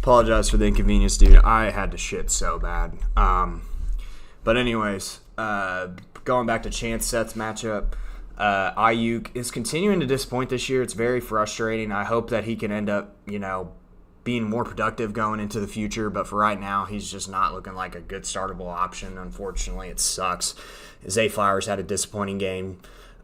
Apologize for the inconvenience, dude. I had to shit so bad. But anyways, going back to Chance Seth's matchup, Ayuk is continuing to disappoint this year. It's very frustrating. I hope that he can end up, being more productive going into the future. But for right now, he's just not looking like a good startable option. Unfortunately, it sucks. Zay Flowers had a disappointing game.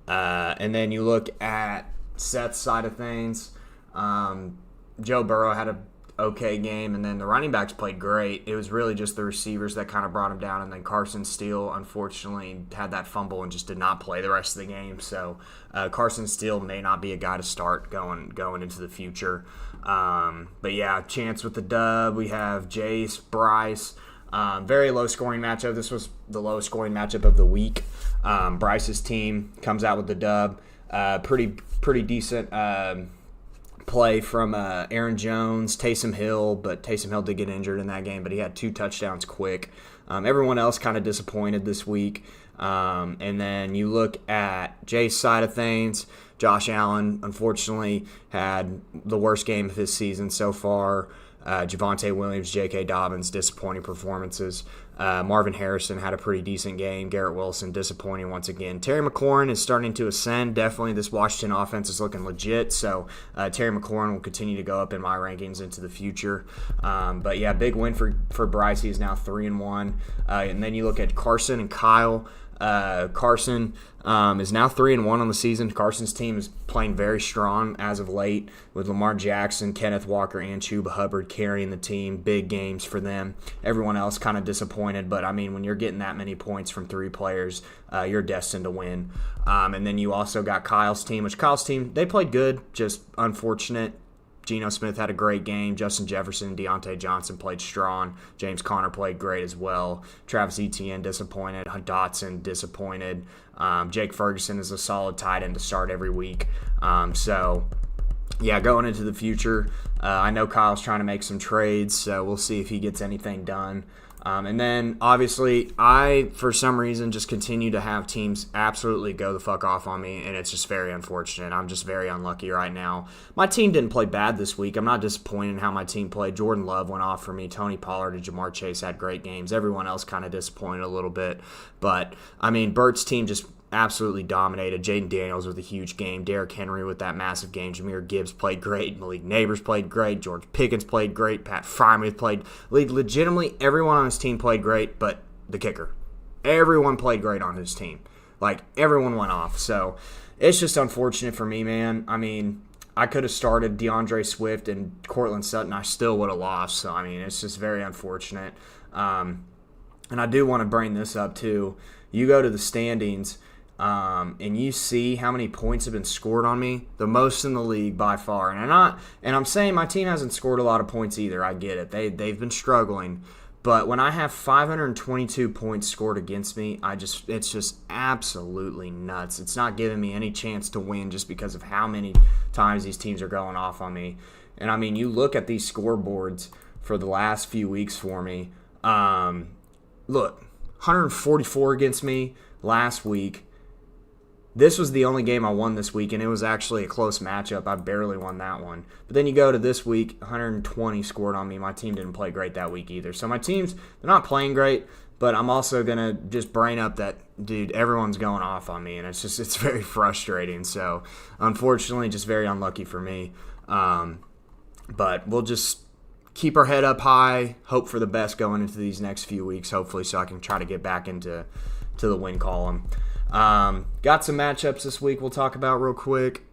And then you look at Seth's side of things. Joe Burrow had a okay game, and then the running backs played great. It was really just the receivers that kind of brought him down, and then Carson Steele unfortunately had that fumble and just did not play the rest of the game. So Carson Steele may not be a guy to start going into the future. But yeah, Chance with the dub. We have Jace, Bryce. Very low scoring matchup. This was the lowest scoring matchup of the week. Bryce's team comes out with the dub. Pretty decent play from Aaron Jones, Taysom Hill, but Taysom Hill did get injured in that game, but he had 2 touchdowns quick. Everyone else kind of disappointed this week. And then you look at Jay's side of things. Josh Allen, unfortunately, had the worst game of his season so far. Javonte Williams, J.K. Dobbins, disappointing performances. Marvin Harrison had a pretty decent game. Garrett Wilson, disappointing once again. Terry McLaurin is starting to ascend. Definitely this Washington offense is looking legit. So Terry McLaurin will continue to go up in my rankings into the future. But yeah, big win for Bryce. He is now 3-1. And then you look at Carson and Kyle. Carson is now 3-1 on the season. Carson's team is playing very strong as of late with Lamar Jackson, Kenneth Walker, and Chuba Hubbard carrying the team. Big games for them. Everyone else kind of disappointed, but I mean, when you're getting that many points from 3 players, you're destined to win. And then you also got Kyle's team, they played good, just unfortunate. Geno Smith had a great game. Justin Jefferson and Deontay Johnson played strong. James Conner played great as well. Travis Etienne disappointed. Dotson disappointed. Jake Ferguson is a solid tight end to start every week. So, yeah, going into the future, I know Kyle's trying to make some trades, so we'll see if he gets anything done. And then, obviously, I, for some reason, just continue to have teams absolutely go the fuck off on me, and it's just very unfortunate. I'm just very unlucky right now. My team didn't play bad this week. I'm not disappointed in how my team played. Jordan Love went off for me. Tony Pollard and Jamar Chase had great games. Everyone else kind of disappointed a little bit. But, I mean, Bert's team just absolutely dominated. Jaden Daniels with a huge game. Derrick Henry with that massive game. Jahmyr Gibbs played great. Malik Neighbors played great. George Pickens played great. Pat Freiermuth played. Legitimately, everyone on his team played great, but the kicker. Everyone played great on his team. Like, everyone went off. So, it's just unfortunate for me, man. I mean, I could have started DeAndre Swift and Cortland Sutton. I still would have lost. So, I mean, it's just very unfortunate. And I do want to bring this up, too. You go to the standings, and you see how many points have been scored on me, the most in the league by far. And I'm saying my team hasn't scored a lot of points either. I get it. They've been struggling. But when I have 522 points scored against me, it's just absolutely nuts. It's not giving me any chance to win just because of how many times these teams are going off on me. And I mean, you look at these scoreboards for the last few weeks for me. Look, 144 against me last week. This was the only game I won this week, and it was actually a close matchup. I barely won that one. But then you go to this week, 120 scored on me. My team didn't play great that week either. So my teams, they're not playing great, but I'm also going to just brain up that, dude, everyone's going off on me, and it's very frustrating. So, unfortunately, just very unlucky for me. But we'll just keep our head up high, hope for the best going into these next few weeks, hopefully, so I can try to get back into the win column. Got some matchups this week we'll talk about real quick.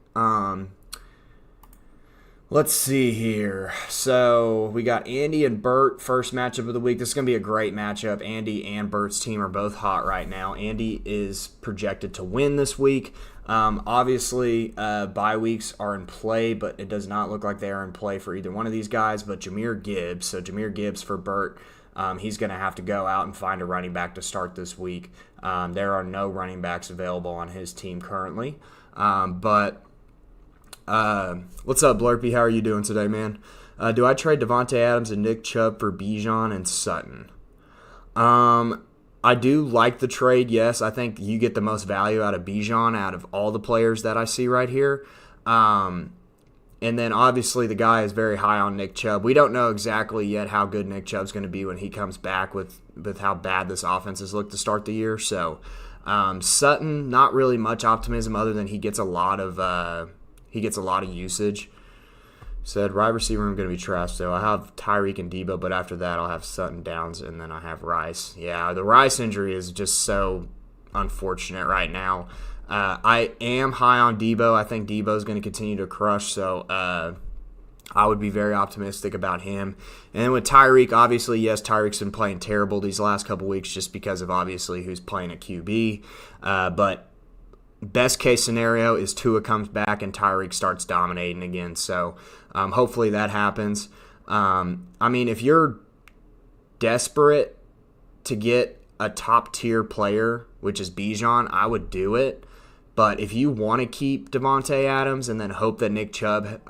Let's see here. So we got Andy and Bert, first matchup of the week. This is going to be a great matchup. Andy and Bert's team are both hot right now. Andy is projected to win this week. Obviously, bye weeks are in play, but it does not look like they are in play for either one of these guys. But Jahmyr Gibbs for Bert. He's going to have to go out and find a running back to start this week. There are no running backs available on his team currently. But what's up, Blurpy? How are you doing today, man? Do I trade Devontae Adams and Nick Chubb for Bijan and Sutton? I do like the trade, yes. I think you get the most value out of Bijan out of all the players that I see right here. And then obviously the guy is very high on Nick Chubb. We don't know exactly yet how good Nick Chubb's going to be when he comes back with how bad this offense has looked to start the year. So Sutton, not really much optimism other than he gets a lot of usage. Said wide receiver I'm going to be trash. So I have Tyreek and Debo, but after that I'll have Sutton, Downs, and then I have Rice. Yeah, the Rice injury is just so unfortunate right now. I am high on Debo. I think Debo's going to continue to crush, so I would be very optimistic about him. And then with Tyreek, obviously, yes, Tyreek's been playing terrible these last couple weeks just because of obviously who's playing at QB. But best case scenario is Tua comes back and Tyreek starts dominating again. So hopefully that happens. I mean, if you're desperate to get a top-tier player, which is Bijan, I would do it. But if you want to keep Devontae Adams and then hope that Nick Chubb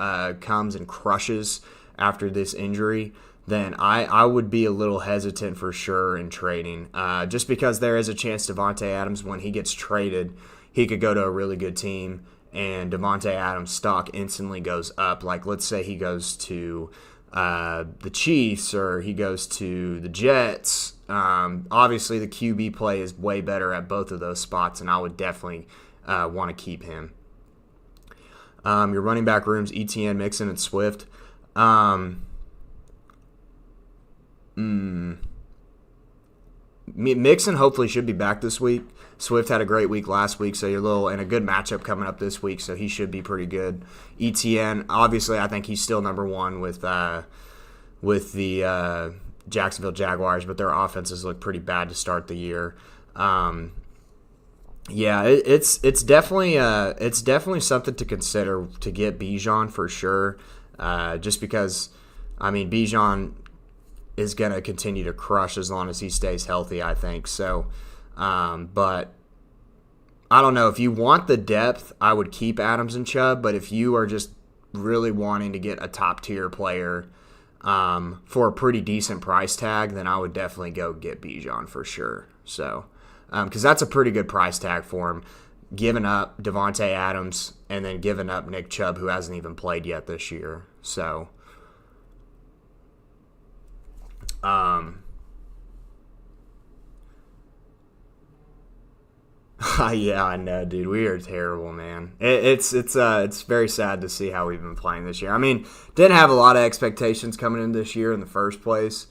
comes and crushes after this injury, then I would be a little hesitant for sure in trading. Just because there is a chance Devontae Adams, when he gets traded, he could go to a really good team and Devontae Adams' stock instantly goes up. Like, let's say he goes to the Chiefs or he goes to the Jets. Obviously, the QB play is way better at both of those spots, and I would definitely want to keep him. Your running back rooms, ETN, Mixon, and Swift. Mixon hopefully should be back this week. Swift had a great week last week, so and a good matchup coming up this week, so he should be pretty good. ETN, obviously, I think he's still number one with the Jacksonville Jaguars, but their offenses look pretty bad to start the year. Yeah, it's definitely something to consider to get Bijan for sure. Just because, I mean, Bijan is going to continue to crush as long as he stays healthy, I think. So, but I don't know. If you want the depth, I would keep Adams and Chubb. But if you are just really wanting to get a top tier player for a pretty decent price tag, then I would definitely go get Bijan for sure. So. Because that's a pretty good price tag for him, giving up Devontae Adams and then giving up Nick Chubb, who hasn't even played yet this year. So, yeah, I know, dude. We are terrible, man. It's very sad to see how we've been playing this year. I mean, didn't have a lot of expectations coming in this year in the first place.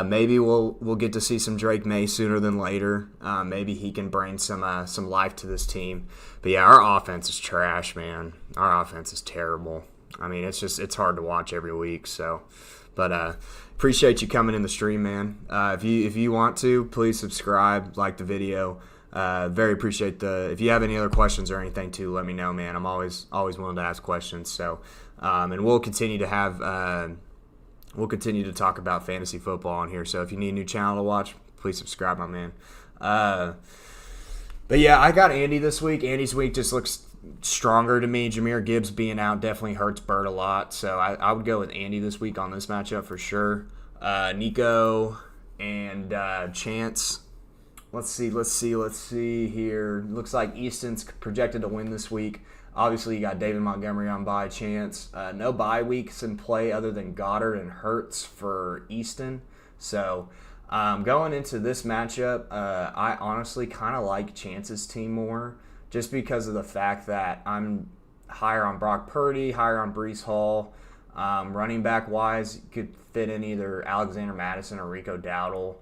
Maybe we'll get to see some Drake May sooner than later. Maybe he can bring some life to this team. But yeah, our offense is trash, man. Our offense is terrible. I mean, it's hard to watch every week. So, but appreciate you coming in the stream, man. If you want to, please subscribe, like the video. Very appreciate if you have any other questions or anything too, let me know, man. I'm always willing to ask questions. So, and we'll continue to have. We'll continue to talk about fantasy football on here. So if you need a new channel to watch, please subscribe, my man. But yeah, I got Andy this week. Andy's week just looks stronger to me. Jahmyr Gibbs being out definitely hurts Bird a lot. So I would go with Andy this week on this matchup for sure. Nico and Chance. Let's see here. Looks like Easton's projected to win this week. Obviously, you got David Montgomery on bye, Chance. No bye weeks in play other than Goddard and Hurts for Easton. So, going into this matchup, I honestly kind of like Chance's team more just because of the fact that I'm higher on Brock Purdy, higher on Breece Hall. Running back-wise, you could fit in either Alexander Madison or Rico Dowdle.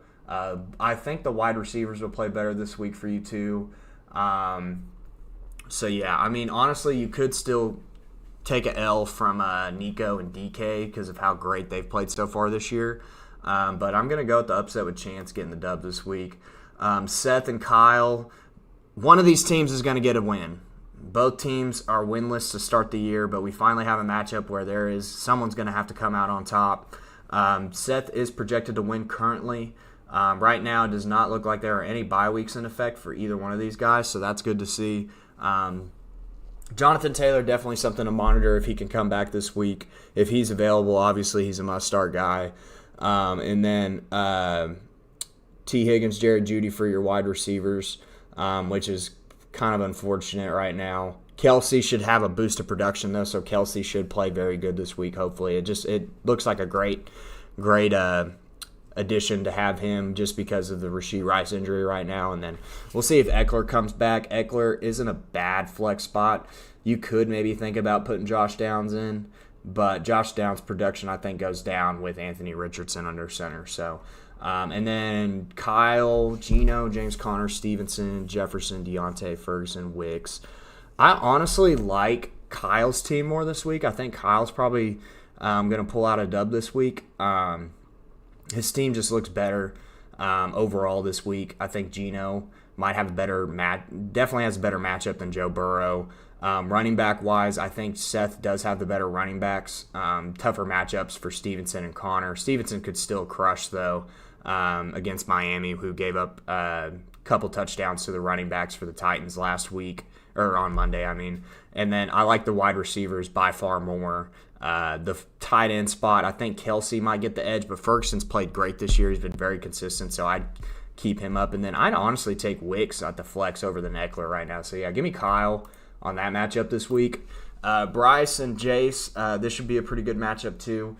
I think the wide receivers will play better this week for you, too. So, yeah, I mean, honestly, you could still take a L from Nico and DK because of how great they've played so far this year. But I'm going to go with the upset with Chance getting the dub this week. Seth and Kyle, one of these teams is going to get a win. Both teams are winless to start the year, but we finally have a matchup where someone's going to have to come out on top. Seth is projected to win currently. Right now, it does not look like there are any bye weeks in effect for either one of these guys, so that's good to see. Jonathan Taylor, definitely something to monitor if he can come back this week. If he's available, obviously he's a must-start guy. And then T. Higgins, Jared Jeudy for your wide receivers, which is kind of unfortunate right now. Kelsey should have a boost of production though, so Kelsey should play very good this week. Hopefully, it looks like a great addition to have him just because of the Rashee Rice injury right now. And then we'll see if Eckler comes back. Eckler isn't a bad flex spot. You could maybe think about putting Josh Downs in, but Josh Downs' production, I think, goes down with Anthony Richardson under center. So, and then Kyle, Geno, James Conner, Stevenson, Jefferson, Deontay, Ferguson, Wicks. I honestly like Kyle's team more this week. I think Kyle's probably going to pull out a dub this week. His team just looks better overall this week. I think Geno might have definitely has a better matchup than Joe Burrow. Running back wise, I think Seth does have the better running backs. Tougher matchups for Stevenson and Connor. Stevenson could still crush though against Miami, who gave up a couple touchdowns to the running backs for the Titans last week, or on Monday, I mean. And then I like the wide receivers by far more. The tight end spot, I think Kelsey might get the edge, but Ferguson's played great this year. He's been very consistent, so I'd keep him up. And then I'd honestly take Wicks at the flex over the Eckler right now. So yeah, give me Kyle on that matchup this week. Bryce and Jace, this should be a pretty good matchup too.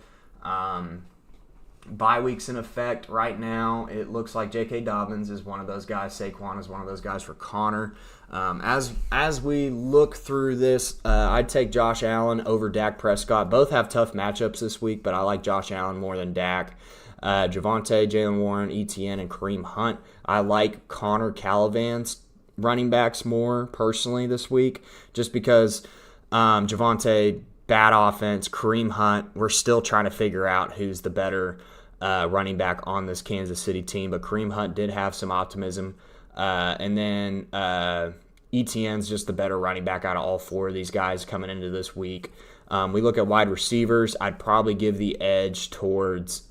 Bye weeks in effect right now. It looks like J.K. Dobbins is one of those guys. Saquon is one of those guys for Connor. As we look through this, I'd take Josh Allen over Dak Prescott. Both have tough matchups this week, but I like Josh Allen more than Dak. Javonte, Jalen Warren, ETN, and Kareem Hunt. I like Connor Calivan's running backs more personally this week, just because Javonte, bad offense, Kareem Hunt, we're still trying to figure out who's the better running back on this Kansas City team, but Kareem Hunt did have some optimism. And then ETN's just the better running back out of all four of these guys coming into this week. We look at wide receivers. I'd probably give the edge towards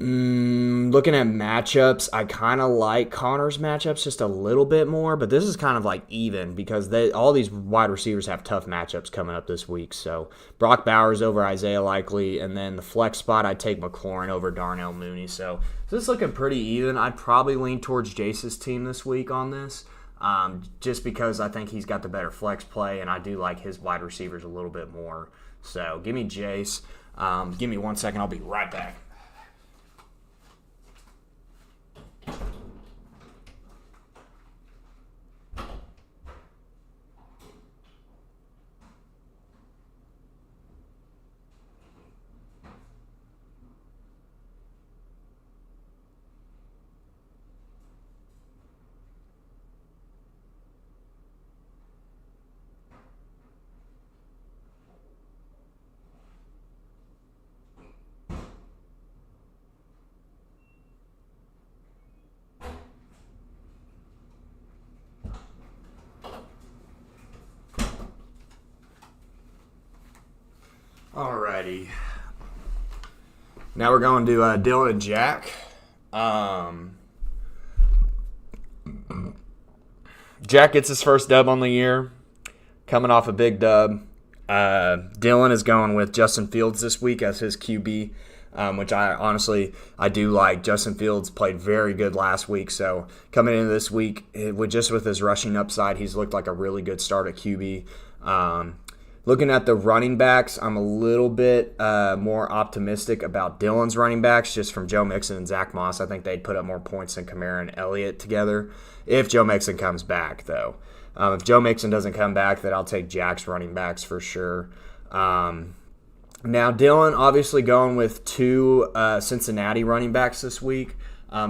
looking at matchups. I kind of like Connor's matchups just a little bit more, but this is kind of like even because all these wide receivers have tough matchups coming up this week. So Brock Bowers over Isaiah Likely, and then the flex spot, I'd take McLaurin over Darnell Mooney. So this is looking pretty even. I'd probably lean towards Jace's team this week on this, just because I think he's got the better flex play, and I do like his wide receivers a little bit more. So give me Jace. Give me 1 second. I'll be right back. Alrighty. Now we're going to Dylan and Jack. Jack gets his first dub on the year, coming off a big dub. Dylan is going with Justin Fields this week as his QB, which I do like. Justin Fields played very good last week, so coming into this week, with his rushing upside, he's looked like a really good start at QB. Looking at the running backs, I'm a little bit more optimistic about Dylan's running backs, just from Joe Mixon and Zach Moss. I think they'd put up more points than Kamara and Elliott together, if Joe Mixon comes back, though. If Joe Mixon doesn't come back, then I'll take Jack's running backs for sure. Now, Dylan obviously going with two Cincinnati running backs this week,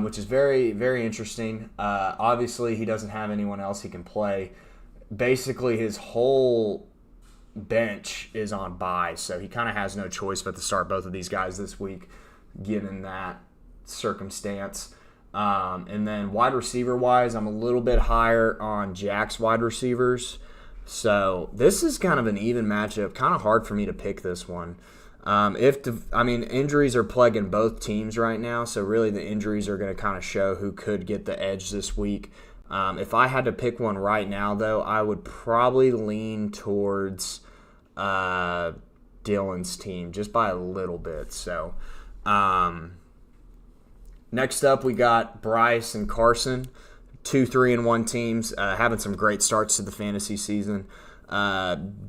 which is very, very interesting. Obviously, he doesn't have anyone else he can play. Basically, his whole bench is on bye, so he kind of has no choice but to start both of these guys this week, given that circumstance. And then wide receiver wise, I'm a little bit higher on Jack's wide receivers, so this is kind of an even matchup. Kind of hard for me to pick this one. Injuries are plaguing both teams right now, so really the injuries are going to kind of show who could get the edge this week. If I had to pick one right now, though, I would probably lean towards Dylan's team just by a little bit. So next up, we got Bryce and Carson. 2, 3-1 teams, having some great starts to the fantasy season.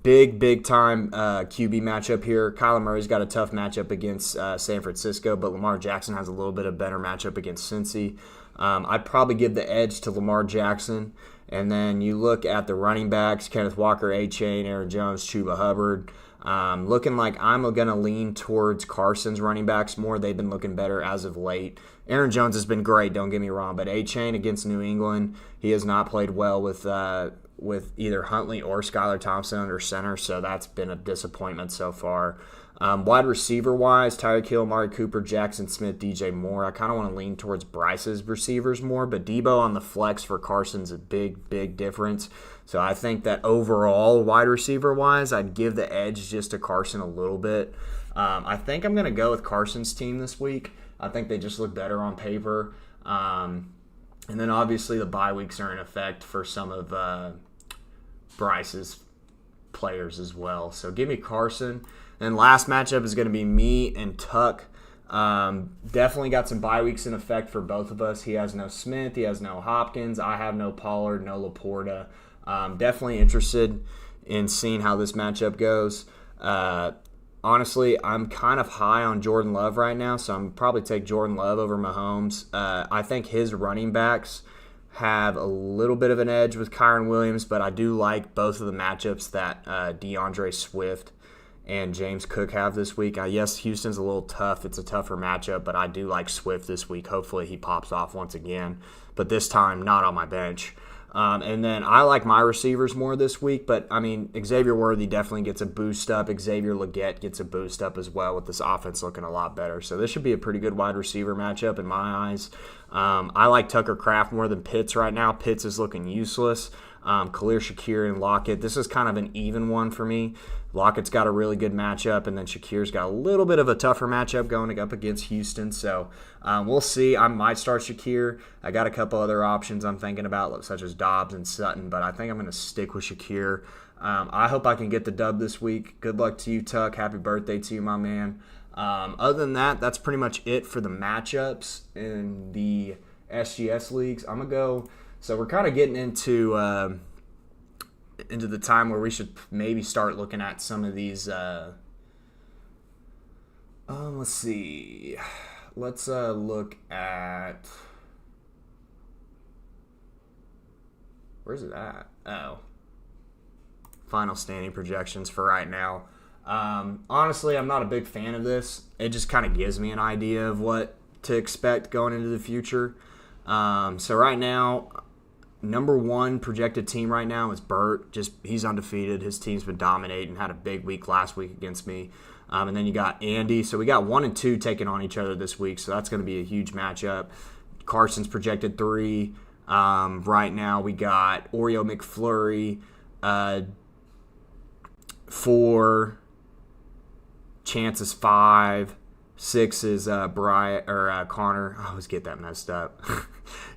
Big time QB matchup here. Kyler Murray's got a tough matchup against San Francisco, but Lamar Jackson has a little bit of better matchup against Cincy. I'd probably give the edge to Lamar Jackson. And then you look at the running backs, Kenneth Walker, A-Chain, Aaron Jones, Chuba Hubbard. Looking like I'm going to lean towards Carson's running backs more. They've been looking better as of late. Aaron Jones has been great, don't get me wrong, but A-Chain against New England, he has not played well with either Huntley or Skylar Thompson under center, so that's been a disappointment so far. Wide receiver-wise, Tyreek Hill, Amari Cooper, Jackson Smith, DJ Moore. I kind of want to lean towards Bryce's receivers more, but Debo on the flex for Carson's a big difference. So I think that overall, wide receiver-wise, I'd give the edge just to Carson a little bit. I think I'm going to go with Carson's team this week. I think they just look better on paper. And then obviously the bye weeks are in effect for some of Bryce's players as well. So give me Carson. And last matchup is going to be me and Tuck. Definitely got some bye weeks in effect for both of us. He has no Smith. He has no Hopkins. I have no Pollard, no Laporta. Definitely interested in seeing how this matchup goes. Honestly, I'm kind of high on Jordan Love right now, so I'm probably take Jordan Love over Mahomes. I think his running backs have a little bit of an edge with Kyron Williams, but I do like both of the matchups that DeAndre Swift and James Cook have this week. Yes, Houston's a little tough. It's a tougher matchup, but I do like Swift this week. Hopefully he pops off once again, but this time not on my bench. And then I like my receivers more this week, but, I mean, Xavier Worthy definitely gets a boost up. Xavier Legette gets a boost up as well with this offense looking a lot better. So this should be a pretty good wide receiver matchup in my eyes. I like Tucker Kraft more than Pitts right now. Pitts is looking useless. Khalil Shakir and Lockett. This is kind of an even one for me. Lockett's got a really good matchup, and then Shakir's got a little bit of a tougher matchup going up against Houston. So we'll see. I might start Shakir. I got a couple other options I'm thinking about, such as Dobbs and Sutton, but I think I'm going to stick with Shakir. I hope I can get the dub this week. Good luck to you, Tuck. Happy birthday to you, my man. Other than that, that's pretty much it for the matchups in the SGS leagues. I'm going to go. So we're kind of getting into the time where we should maybe start looking at some of these. Let's see. Let's look at. Where's it at? Oh. Final standing projections for right now. Honestly, I'm not a big fan of this. It just kind of gives me an idea of what to expect going into the future. So right now, number one projected team right now is Burt. He's undefeated. His team's been dominating. Had a big week last week against me. And then you got Andy. So we got 1 and 2 taking on each other this week. So that's going to be a huge matchup. Carson's projected 3. Right now we got Oreo McFlurry 4. Chance is 5. 6 is Connor. I always get that messed up.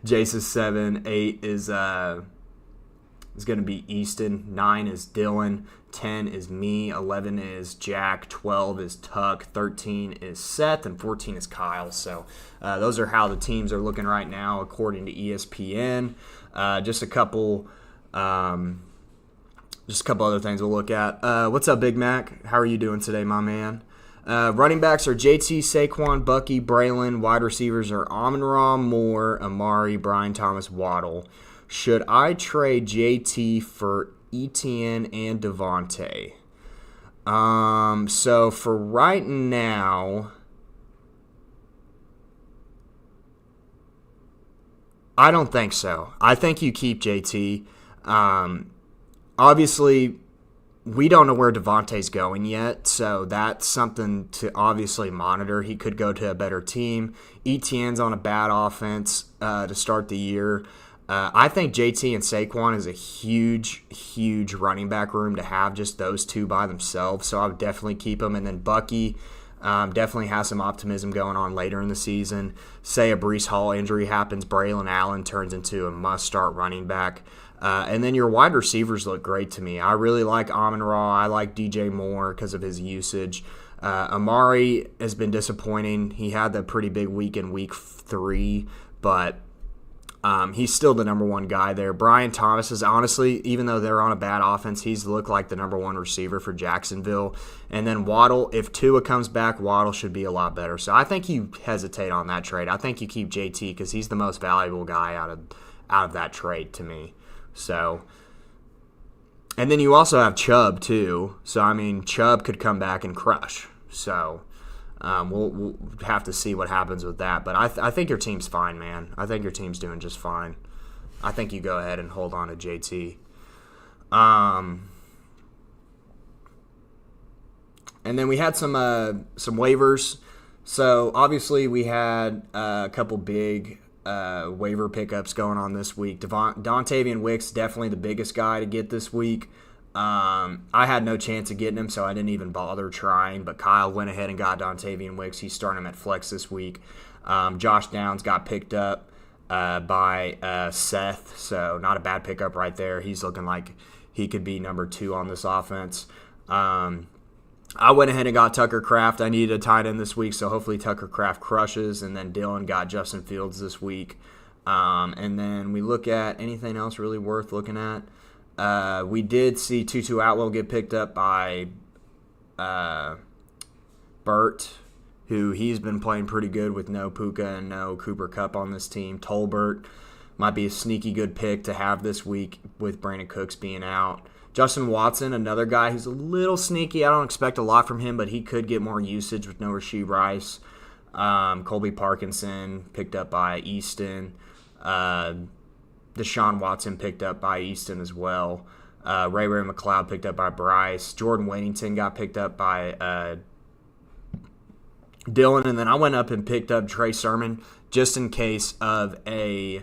Jace is 7. 8 is going to be Easton. 9 is Dylan. 10 is me. 11 is Jack. 12 is Tuck. 13 is Seth. And 14 is Kyle. So those are how the teams are looking right now according to ESPN. Just a couple other things we'll look at. What's up, Big Mac? How are you doing today, my man? Running backs are JT, Saquon, Bucky, Braylon. Wide receivers are Amon-Ra, Moore, Amari, Brian Thomas, Waddle. Should I trade JT for Etienne and Devontae? So for right now, I don't think so. I think you keep JT. Obviously, we don't know where Devontae's going yet, so that's something to obviously monitor. He could go to a better team. Etienne's on a bad offense to start the year. I think JT and Saquon is a huge running back room to have, just those two by themselves, so I would definitely keep them. And then Bucky definitely has some optimism going on later in the season. Say a Breece Hall injury happens, Braylon Allen turns into a must-start running back. And then your wide receivers look great to me. I really like Amon-Ra. I like DJ Moore because of his usage. Amari has been disappointing. He had that pretty big week in week 3, but He's still the number one guy there. Brian Thomas is honestly, even though they're on a bad offense, he's looked like the number one receiver for Jacksonville. And then Waddle, if Tua comes back, Waddle should be a lot better. So I think you hesitate on that trade. I think you keep JT because he's the most valuable guy out of that trade to me. So, and then you also have Chubb too. So I mean, Chubb could come back and crush. So we'll have to see what happens with that. But I think your team's fine, man. I think your team's doing just fine. I think you go ahead and hold on to JT. And then we had some waivers. So obviously we had a couple big waiver pickups going on this week. Dontavian Wicks, definitely the biggest guy to get this week. I had no chance of getting him, so I didn't even bother trying. But Kyle went ahead and got Dontavian Wicks. He's starting him at flex this week. Josh Downs got picked up by Seth, so not a bad pickup right there. He's looking like he could be number 2 on this offense. I went ahead and got Tucker Kraft. I needed a tight end this week, so hopefully Tucker Kraft crushes. And then Dylan got Justin Fields this week. And then we look at anything else really worth looking at. We did see Tutu Atwell get picked up by Burt, who he's been playing pretty good with no Puka and no Cooper Kupp on this team. Tolbert might be a sneaky good pick to have this week with Brandon Cooks being out. Justin Watson, another guy who's a little sneaky. I don't expect a lot from him, but he could get more usage with no Rashee Rice. Colby Parkinson picked up by Easton. Deshaun Watson picked up by Easton as well. Ray McLeod picked up by Bryce. Jordan Whittington got picked up by Dylan. And then I went up and picked up Trey Sermon just in case of a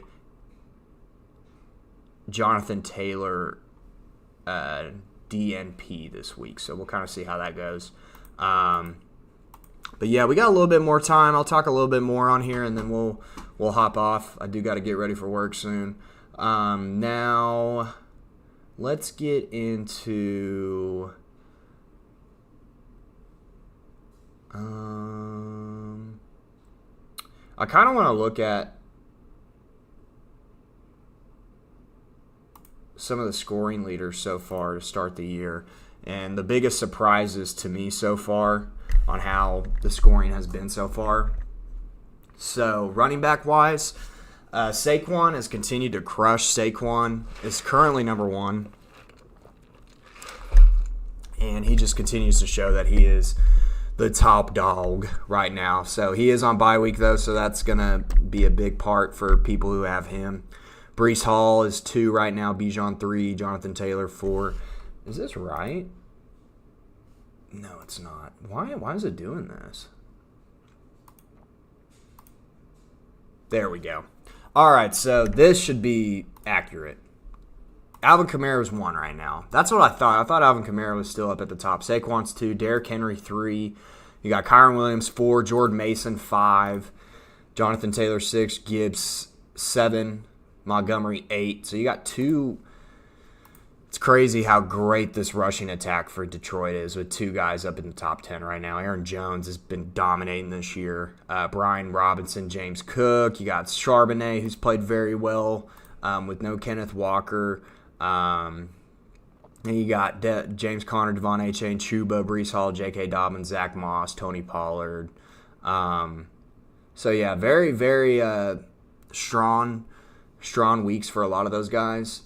Jonathan Taylor DNP this week. So we'll kind of see how that goes. But yeah, we got a little bit more time. I'll talk a little bit more on here, and then we'll hop off. I do got to get ready for work soon. Now, let's get into I kind of want to look at some of the scoring leaders so far to start the year. And the biggest surprises to me so far on how the scoring has been so far. So running back wise, Saquon has continued to crush. Saquon is currently number 1. And he just continues to show that he is the top dog right now. So he is on bye week though, so that's going to be a big part for people who have him. Breece Hall is 2 right now, Bijan 3, Jonathan Taylor 4. Is this right? No, it's not. Why is it doing this? There we go. All right, so this should be accurate. Alvin Kamara is 1 right now. That's what I thought. I thought Alvin Kamara was still up at the top. Saquon's 2, Derrick Henry 3. You got Kyron Williams 4, Jordan Mason 5, Jonathan Taylor 6, Gibbs 7, Montgomery 8. So you got 2. It's crazy how great this rushing attack for Detroit is with 2 guys up in the top 10 right now. Aaron Jones has been dominating this year. Brian Robinson, James Cook. You got Charbonnet, who's played very well with no Kenneth Walker. And you got James Conner, Devon Achane, Chuba, Breece Hall, J.K. Dobbins, Zach Moss, Tony Pollard. So yeah, very, very strong weeks for a lot of those guys.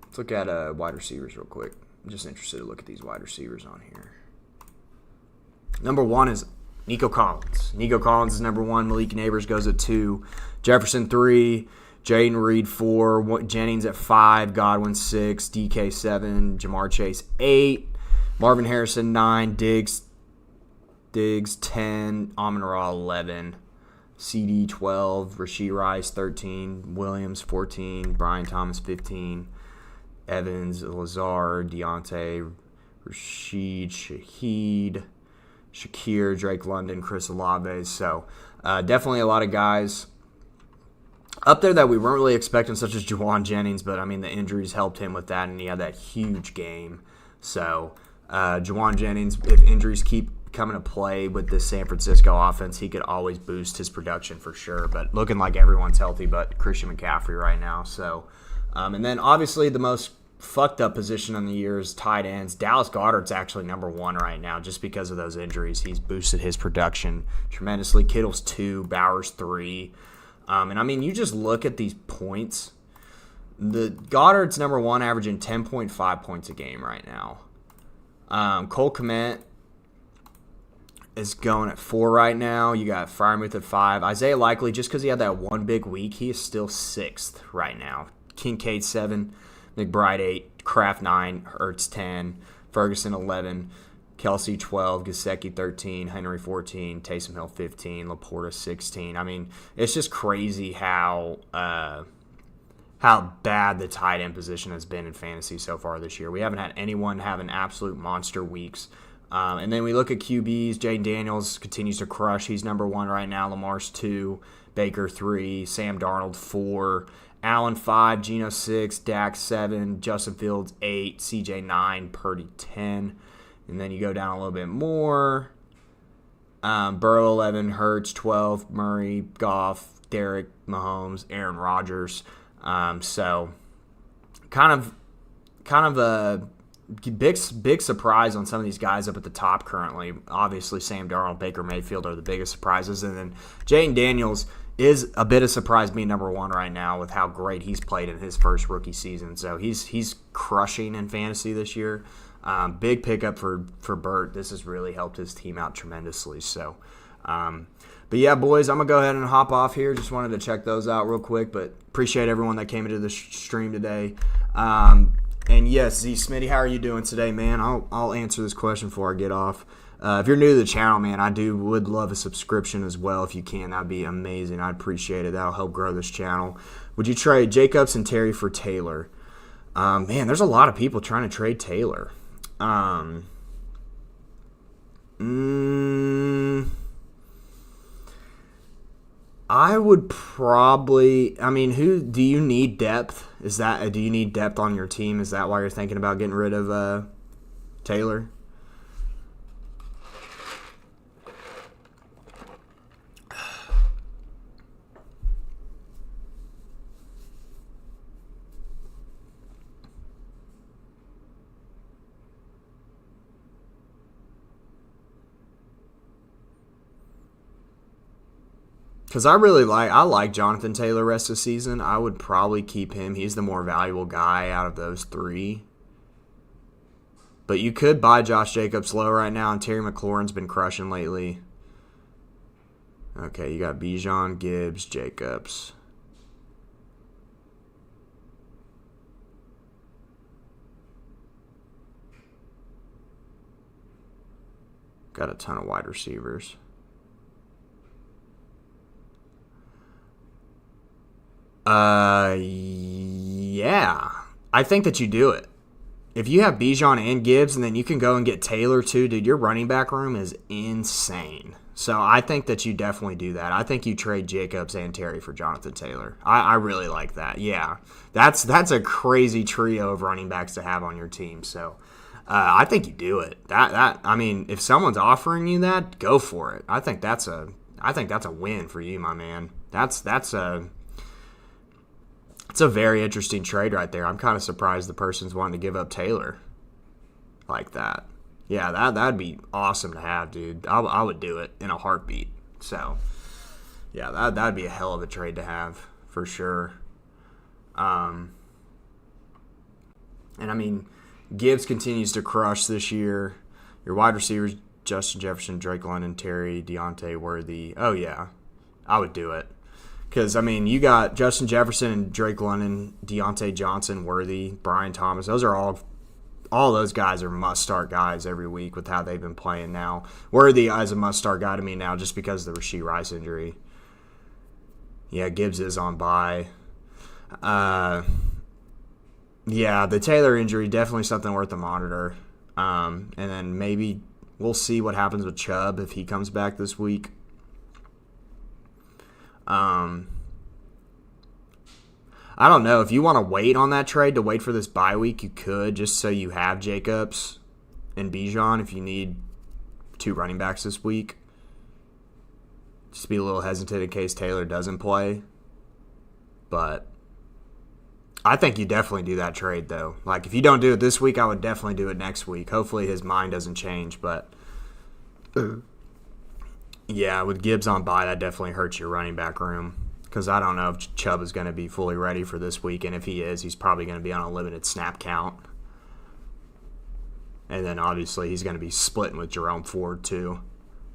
Let's look at wide receivers real quick. I'm just interested to look at these wide receivers on here. Number 1 is Nico Collins. Nico Collins is number 1. Malik Neighbors goes at 2. Jefferson 3. Jaden Reed 4. Jennings at 5. Godwin 6. DK 7. Jamar Chase 8. Marvin Harrison 9. Diggs 10. Amon-Ra 11. CD 12. Rashee Rice 13. Williams 14. Brian Thomas 15. Evans, Lazard, Deontay, Rashid, Shaheed, Shakir, Drake London, Chris Olave. So definitely a lot of guys up there that we weren't really expecting, such as Juwan Jennings. But, I mean, the injuries helped him with that, and he had that huge game. So Juwan Jennings, if injuries keep come into play with this San Francisco offense, he could always boost his production for sure. But looking like everyone's healthy but Christian McCaffrey right now. So, and then obviously the most fucked up position on the year is tight ends. Dallas Goedert's actually number 1 right now just because of those injuries. He's boosted his production tremendously. Kittle's 2, Bowers 3. And I mean, you just look at these points. The Goddard's number 1, averaging 10.5 points a game right now. Cole Kmet is going at 4 right now. You got Freiermuth at 5. Isaiah Likely, just because he had that one big week, he is still 6th right now. Kincaid 7. McBride 8, Kraft 9, Ertz 10, Ferguson 11, Kelsey 12, Gesicki 13, Henry 14, Taysom Hill 15, Laporta 16. I mean, it's just crazy how bad the tight end position has been in fantasy so far this year. We haven't had anyone have an absolute monster weeks. And then we look at QBs. Jaden Daniels continues to crush. He's number 1 right now. Lamar's 2, Baker 3, Sam Darnold 4, Allen 5, Geno 6, Dak 7, Justin Fields 8, CJ 9, Purdy 10. And then you go down a little bit more. Burrow 11, Hurts 12, Murray, Goff, Derek, Mahomes, Aaron Rodgers. So kind of a big surprise on some of these guys up at the top currently. Obviously, Sam Darnold, Baker Mayfield are the biggest surprises. And then Jaden Daniels is a bit of surprise being number 1 right now with how great he's played in his first rookie season. So he's crushing in fantasy this year. Big pickup for Burt. This has really helped his team out tremendously. So, but yeah, boys, I'm going to go ahead and hop off here. Just wanted to check those out real quick, but appreciate everyone that came into the stream today. And yes, Z Smitty, how are you doing today, man? I'll answer this question before I get off. If you're new to the channel, man, would love a subscription as well if you can. That'd be amazing. I'd appreciate it. That'll help grow this channel. Would you trade Jacobs and Terry for Taylor? Man, there's a lot of people trying to trade Taylor. I would probably. I mean, do you need depth? Do you need depth on your team? Is that why you're thinking about getting rid of Taylor? Because I like Jonathan Taylor rest of the season. I would probably keep him. He's the more valuable guy out of those 3. But you could buy Josh Jacobs low right now, and Terry McLaurin's been crushing lately. Okay, you got Bijan, Gibbs, Jacobs. Got a ton of wide receivers. Yeah. I think that you do it. If you have Bijan and Gibbs, and then you can go and get Taylor too, dude, your running back room is insane. So I think that you definitely do that. I think you trade Jacobs and Terry for Jonathan Taylor. I really like that. Yeah. That's a crazy trio of running backs to have on your team. So I think you do it. I mean, if someone's offering you that, go for it. I think that's a win for you, my man. It's a very interesting trade right there. I'm kind of surprised the person's wanting to give up Taylor like that. Yeah, that'd be awesome to have, dude. I would do it in a heartbeat. So, yeah, that'd be a hell of a trade to have for sure. And I mean, Gibbs continues to crush this year. Your wide receivers, Justin Jefferson, Drake London, Terry, Deontay Worthy. Oh, yeah, I would do it. Because, I mean, you got Justin Jefferson and Drake London, Deontay Johnson, Worthy, Brian Thomas. Those are all those guys are must-start guys every week with how they've been playing now. Worthy is a must-start guy to me now just because of the Rashee Rice injury. Yeah, Gibbs is on bye. Yeah, the Taylor injury, definitely something worth a monitor. And then maybe we'll see what happens with Chubb if he comes back this week. I don't know. If you want to wait on that trade to wait for this bye week, you could, just so you have Jacobs and Bijan if you need two running backs this week. Just be a little hesitant in case Taylor doesn't play. But I think you definitely do that trade, though. Like, if you don't do it this week, I would definitely do it next week. Hopefully his mind doesn't change. But, yeah, with Gibbs on bye, that definitely hurts your running back room. Because I don't know if Chubb is going to be fully ready for this week. And if he is, he's probably going to be on a limited snap count. And then, obviously, he's going to be splitting with Jerome Ford, too.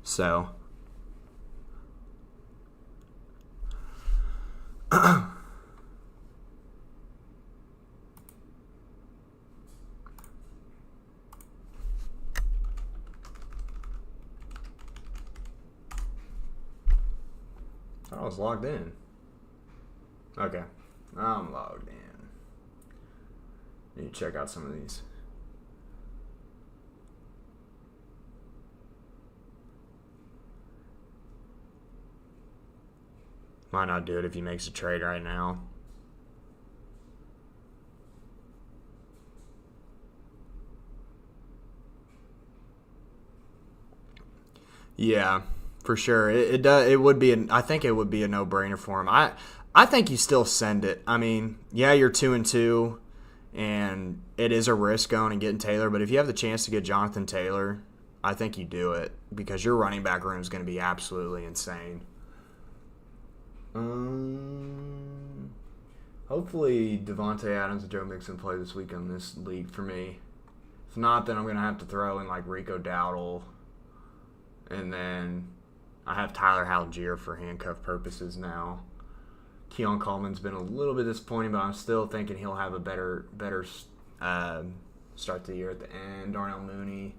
So, I was logged in. Okay. I'm logged in. Need to check out some of these. Might not do it if he makes a trade right now. Yeah, for sure. It does. It would be. I think it would be a no-brainer for him. I think you still send it. I mean, yeah, you're 2-2, and it is a risk going and getting Taylor. But if you have the chance to get Jonathan Taylor, I think you do it because your running back room is going to be absolutely insane. Hopefully Devontae Adams and Joe Mixon play this week in this league for me. If not, then I'm going to have to throw in like Rico Dowdle. And then I have Tyler Algier for handcuff purposes now. Keon Coleman's been a little bit disappointing, but I'm still thinking he'll have a better start to the year at the end. Darnell Mooney,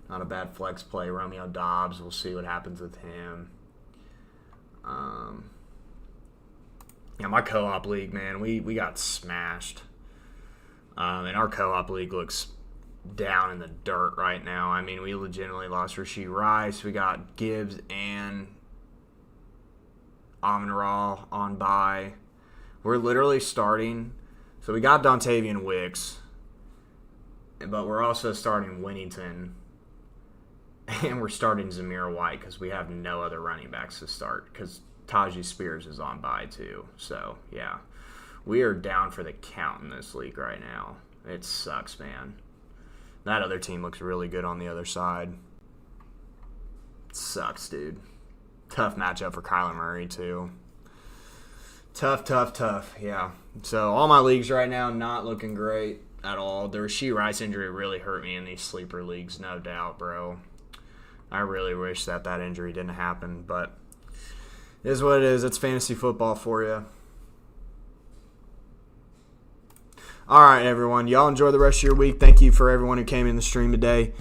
not a bad flex play. Romeo Dobbs, we'll see what happens with him. Yeah, my co-op league, man, we got smashed. And our co-op league looks down in the dirt right now. I mean, we legitimately lost Rashee Rice. We got Gibbs and Amon-Ra on bye. We're literally starting. So we got Dontavian Wicks, but we're also starting Winnington. And we're starting Zamir White because we have no other running backs to start because Tajee Spears is on bye too. So, yeah. We are down for the count in this league right now. It sucks, man. That other team looks really good on the other side. It sucks, dude. Tough matchup for Kyler Murray, too. Tough. Yeah. So, all my leagues right now not looking great at all. The Rashee Rice injury really hurt me in these sleeper leagues, no doubt, bro. I really wish that injury didn't happen, but it is what it is. It's fantasy football for you. All right, everyone. Y'all enjoy the rest of your week. Thank you for everyone who came in the stream today.